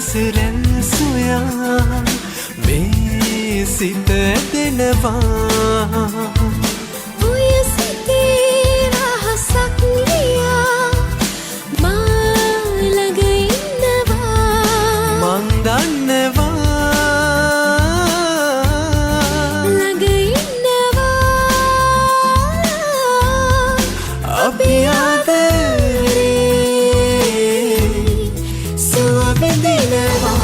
හසරැල් සොයා මේ සිත ඇදෙනවා ඔය සිතේ රහසක් ලියා මා ළඟ ඉන්නවා මං දන්නවා ළඟ ඉන්නවා අපි ආදරේ සුව විඳිනවා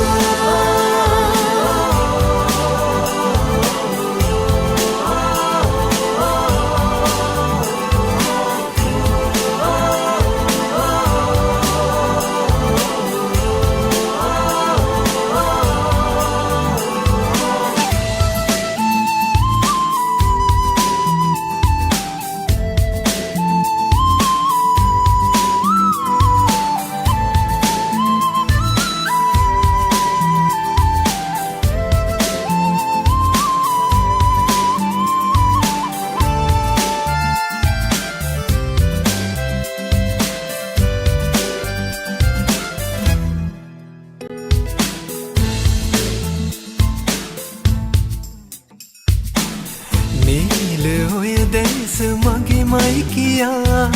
නීල ඔය දැස මගේමයි කියා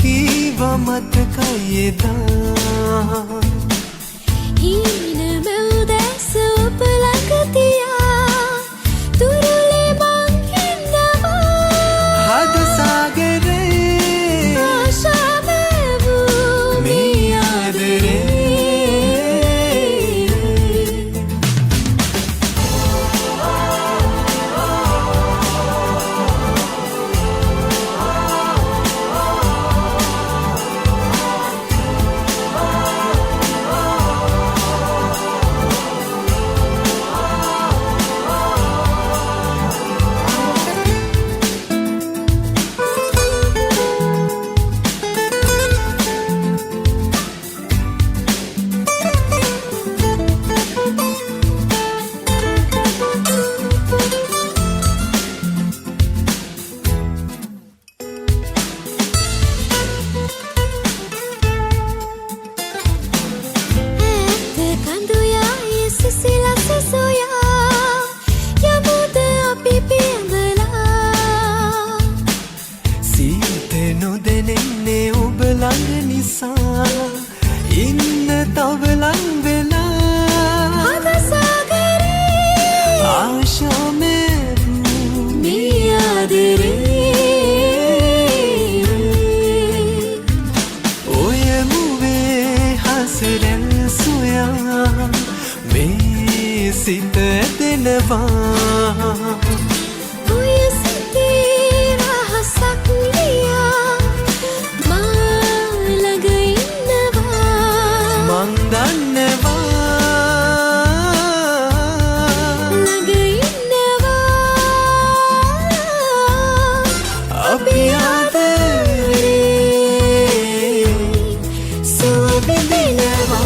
කීවා මතකයි එදා හීන මැව් දැස ඔබ ළඟ තියා තුරුලේ මං ඉන්නවා හද සාගරේ ආශා මැවූ මේ ආදරේ නොදැනෙන්නේ ඔබ ළඟ නිසා ඉන්න තව ලං වෙලා හද සාගරේ ආශා මැවූ මේ ආදරේ ඔය මුවේ හසරැල් සොයා මේ සිත ඇදෙනවා ඔය සිතේ රහසක් ලියා මා ළඟ ඉන්නවා මං දන්නවා ළඟ ඉන්නවා අපි ආදරේ සුව විඳිනවා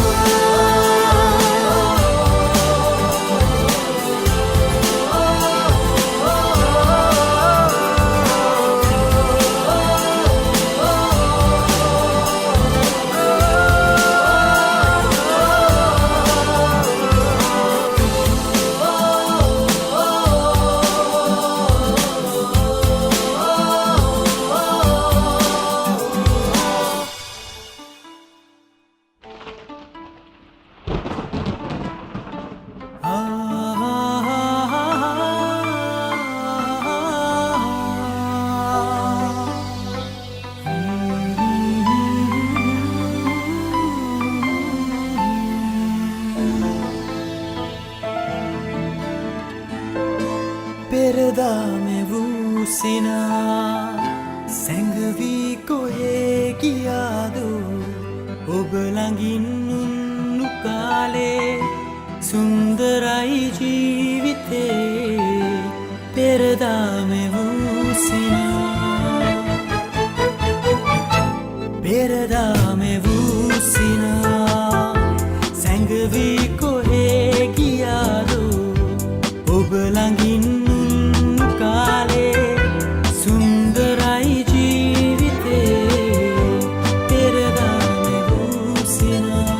පෙරදා මෙවූ සිනා සැඟවී කොහේ ගියාදු ඔබ ළඟින් උන්නු කාලේ සුන්දරයි ජීවිතේ පෙරදා මෙවූ සිනා පෙරදා මෙවූ සිනා සැඟවී කොහේ ගියාදු ඔබ ළඟින් කාලේ සුන්දරයි ජීවිතේ පෙරදා මෙවූ සිනා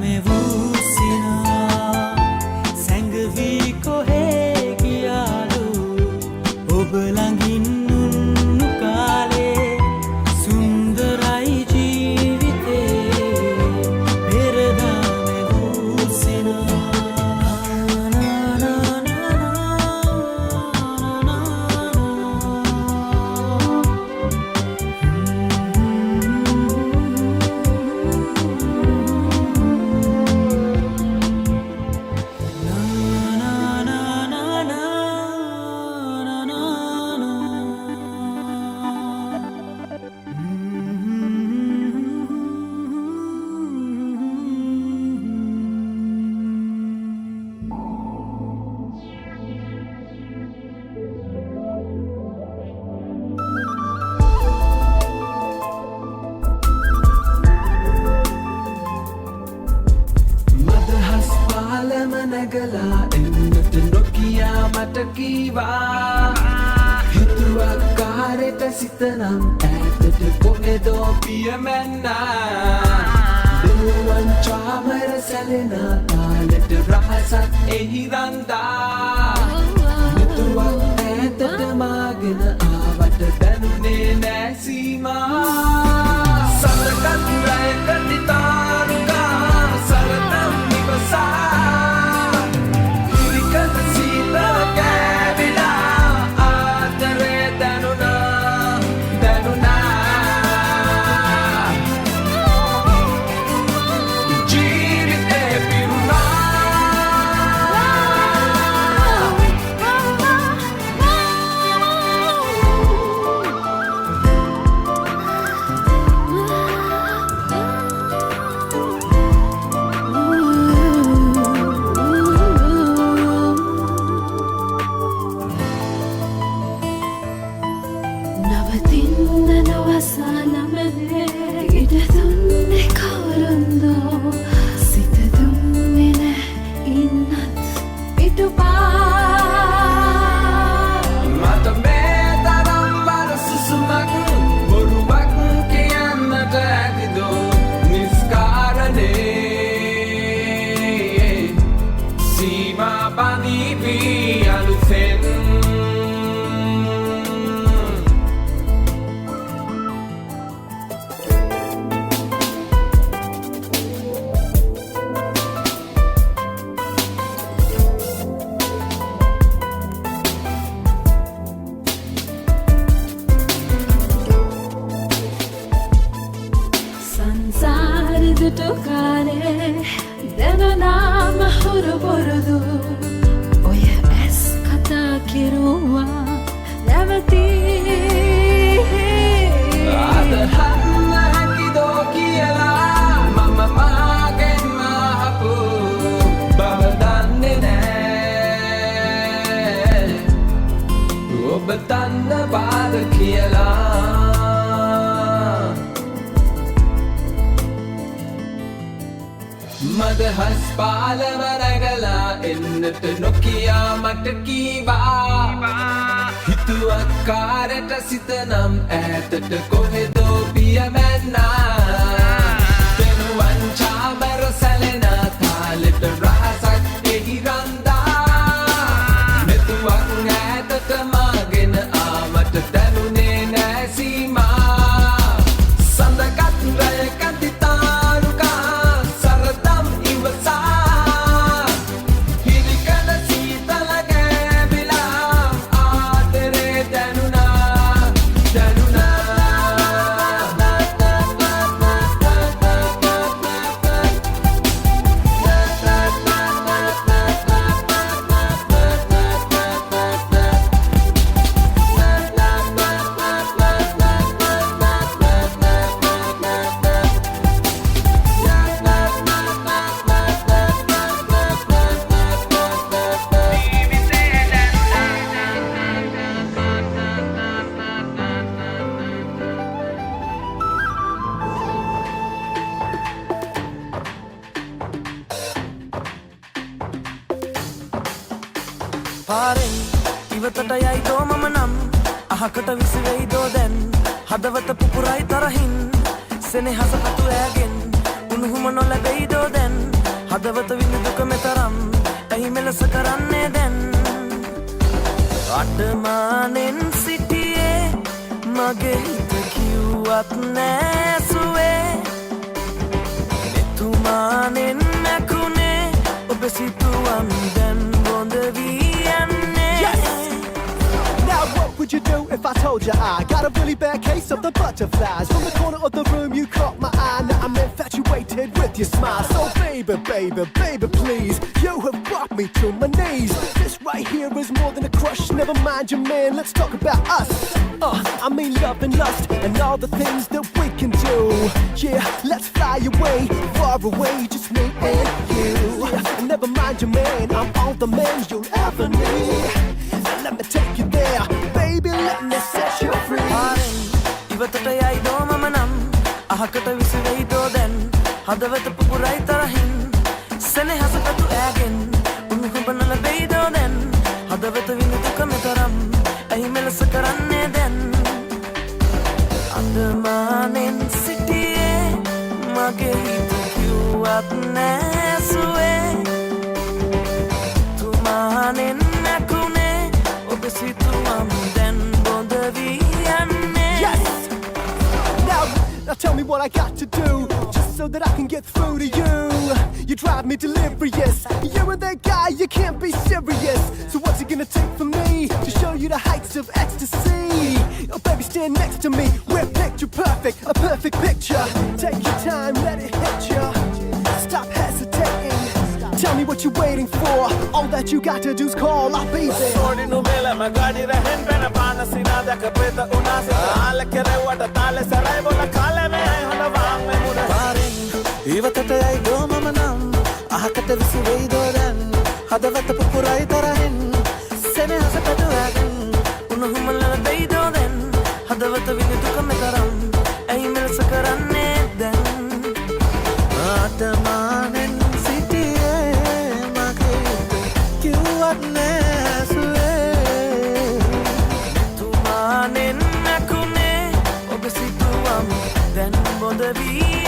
මෙවූසිනා සැඟවි කොහේ ගියාදු ඔබ ළඟින් උන්නු කාලේ සුන්දරයි ජීවිතේ පෙරදා මෙවූසිනා නැගලා එන්නට නොකියා මට කීවා හිතුවක් කාරයට සිතනම් ඈතට කොහෙදෝ පියමැන්නා දෙවන් චාමර සැලෙන තාලෙට රහසක් එහි රන්දා හිතුවක් ඈතට මාගෙන ආවට දැනුනේ නෑ සීමා සඳකත් රැයකති තාරුකා සරතම් නිවසා මදහස් පාලම නැගලා එන්නට නොකියා මට කීවා හිතුවක් කාරට සිතනම් ඈතට කොහෙදෝ පියමැන්නා දෙනුවන් චාමර සැලෙන තාලෙට රහසක් එහි රන්දා මෙතුවක් ඈතට මාගෙන ආමට දැනුනේ නෑ සීමා සඳකත් රැයකති පාරෙන් ඉවතට යයිදෝ මම නම් අහකට විසිවෙයිදෝ දැන් හදවත පුපුරයි තරහින් සෙනෙහස පතු ඈගෙන් උණුහුම නොලැබෙයිදෝ දැන් හදවත විඳ දුක මෙතරම් ඇයි මෙලෙස කරන්නේ දැන් අඩමානෙන් සිටියේ මගේ හිත කිව්වත් නෑසුවේ එතුමානෙන් මැකුණේ ඔබ සිතුවම් දැන් බොඳ වී යන්නේ Now what would you do if I told you I got a really bad case of the butterflies? From the corner of the room you caught my eye. Now I'm infatuated with your smile. So baby, baby, baby, please, you have brought me to my knees. This right here is more than a crush. Never mind your man, let's talk about us. I mean love and lust and all the things that we can do. Yeah, let's fly away, far away, just me and you. And never mind your man, I'm all the man you'll ever need. Let me take you there, baby, let me set you free. ඉවතට යයිදෝ මම නම් අහකට විසිවෙයිදෝ දැන් හදවත පුපුරයි තරහින් සෙනෙහස පැතු ඈගෙන් උණුහුම නොලැබෙයිදෝ දැන් හදවත විඳ දුක මෙතරම් ඇයි මෙලෙස කරන්නේ දැන් අඩමානෙන් සිටියේ මගේ හිත කිව්වත් නෑසුවේ තුමානෙන් නැකුණේ ඔබ සිතුවම් දැන් බොඳ වී යන්නේ Now tell me what I got to do just so that I can get through to you. You drive me delirious. You and that guy, you can't be serious. So what's it gonna take for me to show you the heights of ecstasy? Oh baby, stand next to me. We're picture perfect, a perfect picture. Take your time, let it hit you. Stop hesitating. Tell me what you're waiting for. All that you got to do is call, I'll be there. Sorry no mela magadi rahen bena pana sinada ka peta unase ala kere wata tale sarai bola kale me ay hona wang me muda පාරෙන් ඉවතට යයිදෝ මම නම් අහකට විසිවෙයිදෝ දැන් හදවත පුපුරයි තරහින් සෙනෙහස පැතු ඈගෙන් උණුහුම නොලැබෙයිදෝ දැන් හදවත විඳ දුක මෙතරම් ඇයි මෙලෙස කරන්නේ දැන් අඩමානෙන් සිටියේ මගේ හිත කිව්වත් නෑසුවේ තුමානෙන් නැකුණේ ඔබ සිතුවම් දැන් බොඳ වී